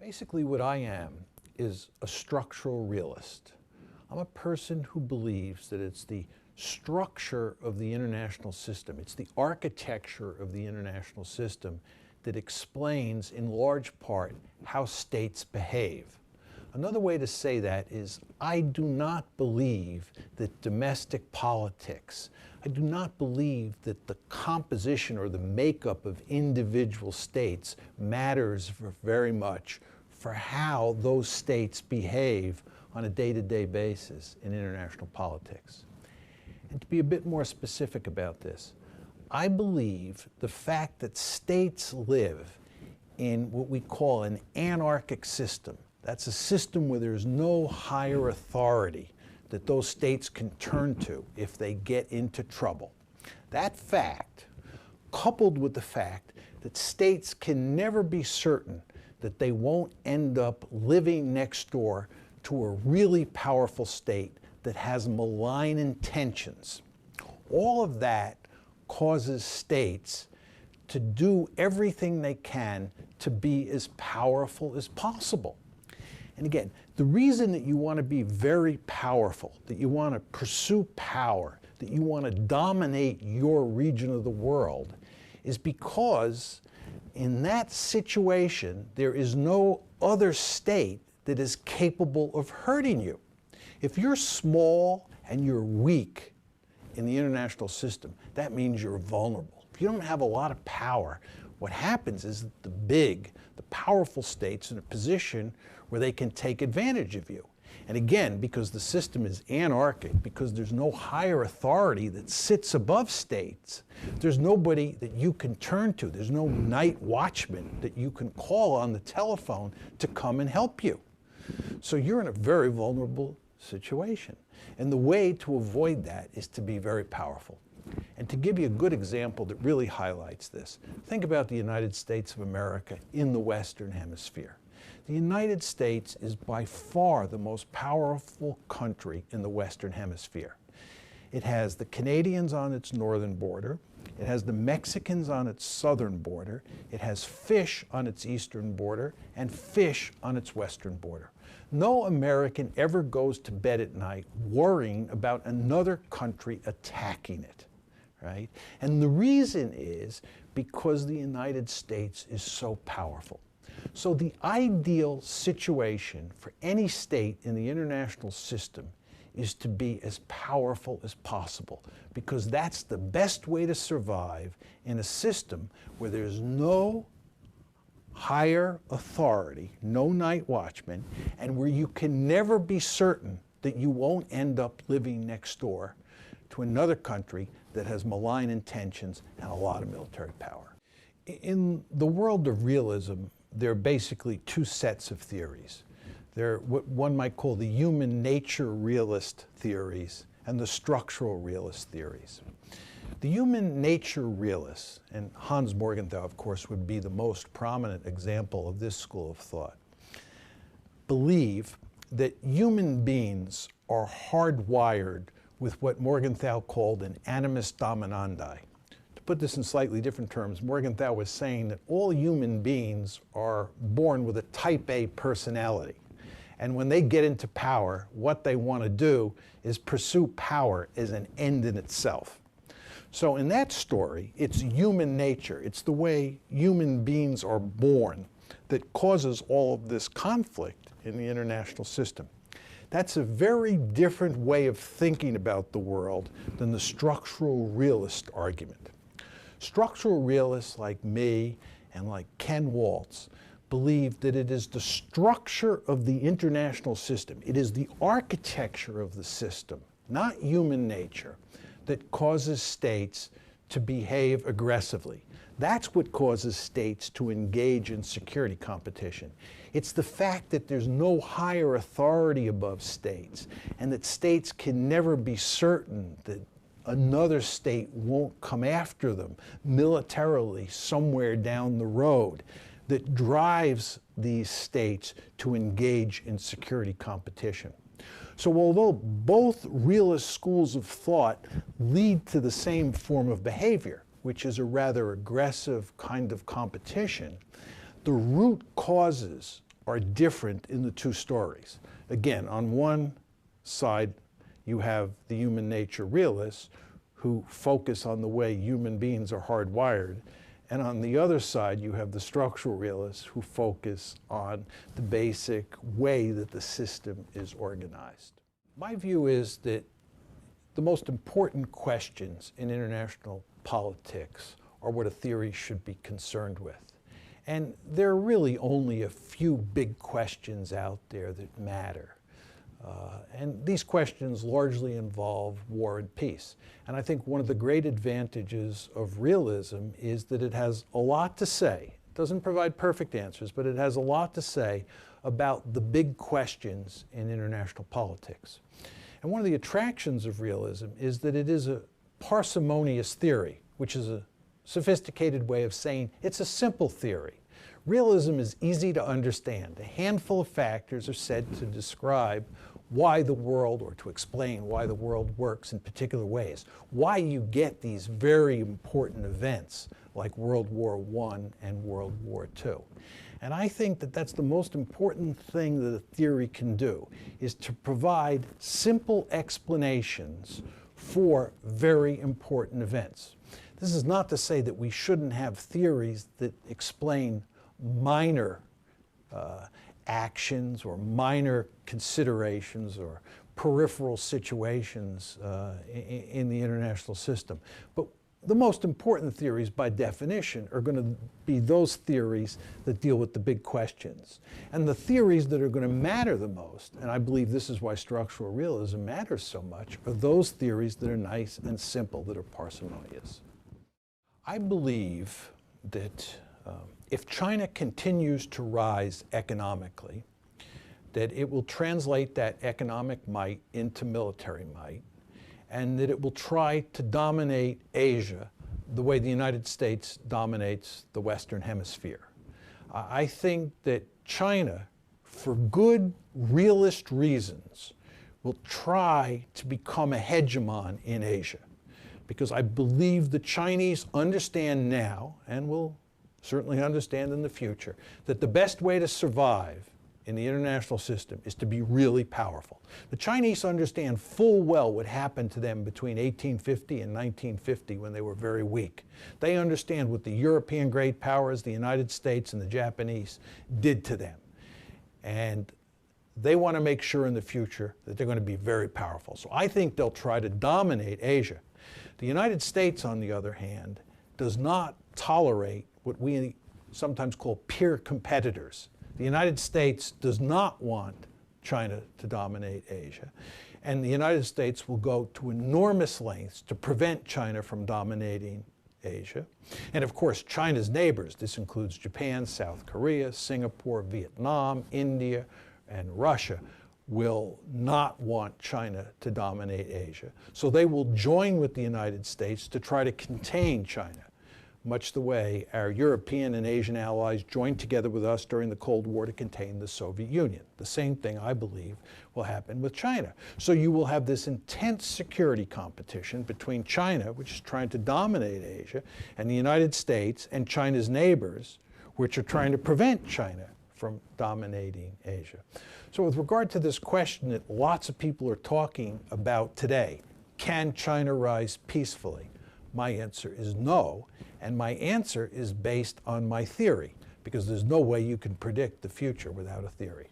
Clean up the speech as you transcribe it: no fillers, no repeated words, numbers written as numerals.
Basically, what I am is a structural realist. I'm a person who believes that it's the structure of the international system, it's the architecture of the international system that explains, in large part, how states behave. Another way to say that is, I do not believe that domestic politics, I do not believe that the composition or the makeup of individual states matters very much for how those states behave on a day-to-day basis in international politics. And to be a bit more specific about this, I believe the fact that states live in what we call an anarchic system, that's a system where there's no higher authority that those states can turn to if they get into trouble. That fact, coupled with the fact that states can never be certain that they won't end up living next door to a really powerful state that has malign intentions, all of that causes states to do everything they can to be as powerful as possible. And again, the reason that you want to be very powerful, that you want to pursue power, that you want to dominate your region of the world, is because in that situation, there is no other state that is capable of hurting you. If you're small and you're weak in the international system, that means you're vulnerable. If you don't have a lot of power, what happens is that the powerful states are in a position where they can take advantage of you. And again, because the system is anarchic, because there's no higher authority that sits above states, there's nobody that you can turn to. There's no night watchman that you can call on the telephone to come and help you. So you're in a very vulnerable situation. And the way to avoid that is to be very powerful. And to give you a good example that really highlights this, think about the United States of America in the Western Hemisphere. The United States is by far the most powerful country in the Western Hemisphere. It has the Canadians on its northern border, it has the Mexicans on its southern border, it has fish on its eastern border, and fish on its western border. No American ever goes to bed at night worrying about another country attacking it, right? And the reason is because the United States is so powerful. So the ideal situation for any state in the international system is to be as powerful as possible, because that's the best way to survive in a system where there's no higher authority, no night watchman, and where you can never be certain that you won't end up living next door to another country that has malign intentions and a lot of military power. In the world of realism, there are basically two sets of theories. There are what one might call the human nature realist theories and the structural realist theories. The human nature realists, and Hans Morgenthau, of course, would be the most prominent example of this school of thought, believe that human beings are hardwired with what Morgenthau called an animus dominandi. To put this in slightly different terms, Morgenthau was saying that all human beings are born with a type A personality. And when they get into power, what they want to do is pursue power as an end in itself. So in that story, it's human nature, it's the way human beings are born that causes all of this conflict in the international system. That's a very different way of thinking about the world than the structural realist argument. Structural realists like me and like Ken Waltz believe that it is the structure of the international system, it is the architecture of the system, not human nature, that causes states to behave aggressively. That's what causes states to engage in security competition. It's the fact that there's no higher authority above states, and that states can never be certain that another state won't come after them militarily somewhere down the road, that drives these states to engage in security competition. So although both realist schools of thought lead to the same form of behavior, which is a rather aggressive kind of competition, the root causes are different in the two stories. Again, on one side, you have the human nature realists who focus on the way human beings are hardwired. And on the other side, you have the structural realists who focus on the basic way that the system is organized. My view is that the most important questions in international politics are what a theory should be concerned with. And there are really only a few big questions out there that matter. And these questions largely involve war and peace. And I think one of the great advantages of realism is that it has a lot to say. It doesn't provide perfect answers, but it has a lot to say about the big questions in international politics. And one of the attractions of realism is that it is a parsimonious theory, which is a sophisticated way of saying it's a simple theory. Realism is easy to understand. A handful of factors are said to describe why the world, or to explain why the world works in particular ways, why you get these very important events like World War I and World War II. And I think that that's the most important thing that a theory can do, is to provide simple explanations for very important events. This is not to say that we shouldn't have theories that explain minor actions or minor considerations or peripheral situations in the international system. But the most important theories, by definition, are going to be those theories that deal with the big questions. And the theories that are going to matter the most, and I believe this is why structural realism matters so much, are those theories that are nice and simple, that are parsimonious. I believe that if China continues to rise economically, that it will translate that economic might into military might, and that it will try to dominate Asia the way the United States dominates the Western Hemisphere. I think that China, for good realist reasons, will try to become a hegemon in Asia, because I believe the Chinese understand now, and will certainly understand in the future, that the best way to survive in the international system is to be really powerful. The Chinese understand full well what happened to them between 1850 and 1950 when they were very weak. They understand what the European great powers, the United States and the Japanese, did to them. And they want to make sure in the future that they're going to be very powerful. So I think they'll try to dominate Asia. The United States, on the other hand, does not tolerate what we sometimes call peer competitors. The United States does not want China to dominate Asia. And the United States will go to enormous lengths to prevent China from dominating Asia. And of course, China's neighbors, this includes Japan, South Korea, Singapore, Vietnam, India, and Russia, will not want China to dominate Asia. So they will join with the United States to try to contain China, much the way our European and Asian allies joined together with us during the Cold War to contain the Soviet Union. The same thing, I believe, will happen with China. So you will have this intense security competition between China, which is trying to dominate Asia, and the United States and China's neighbors, which are trying to prevent China from dominating Asia. So with regard to this question that lots of people are talking about today, can China rise peacefully? My answer is no, and my answer is based on my theory, because there's no way you can predict the future without a theory.